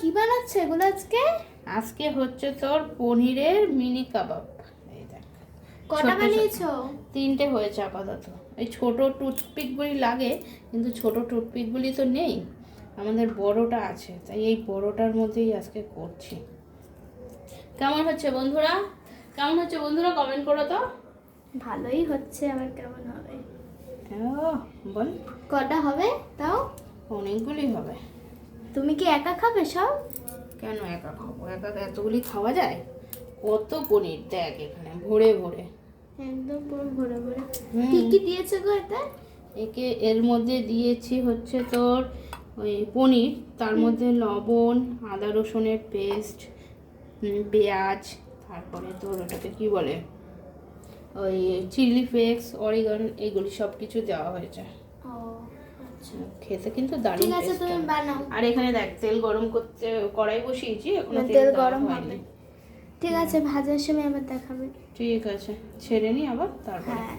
কি বানাচ্ছে এগুলো আজকে? আজকে হচ্ছে তোর পনিরের মিনি কাবাব। এই দেখ কটা বানিয়েছো? 3টে হয়েছে আপাতত। এই ছোট টুথপিকগুলি লাগে, কিন্তু ছোট টুথপিকগুলি তো নেই, আমাদের বড়টা আছে, তাই এই বড়টার মধ্যেই আজকে করছি। কেমন হচ্ছে বন্ধুরা? কেমন হচ্ছে বন্ধুরা কমেন্ট করো তো। ভালোই হচ্ছে, আবার কেমন হবে? বল। কটা হবে তাও? অনেকগুলি হবে। তুমি কি একা খাবে সব? কেন একা খাবো? একা এতগুলি খাওয়া যায়? কত পনির দেখ এখানে ভরে ভরে, একদম পুরো ভরে ভরে। হুম। কি কি দিয়েছো গো এতে? এর মধ্যে দিয়েছি হচ্ছে তোর ওই পনির, তার মধ্যে লবণ, আদা রসুনের পেস্ট, পেঁয়াজ, তারপরে তোর ওটাকে কি বলে, ওই চিলি ফ্লেক্স, অরিগান, এগুলি সব কিছু দেওয়া হয়েছে। ও আচ্ছা, খেতে কিন্তু দারুণ ঠিক আছে, টেস্ট তুমি হয়। বানাও। আর এখানে দেখ তেল গরম করতে কড়াই বসিয়েছি, এখনো তেল তেল গরম গরম হবে। হয়নি। ঠিক আছে, ভাজার সময় আবার দেখাবে। ঠিক আছে, ছেড়ে নি আবার তারপরে। হ্যাঁ।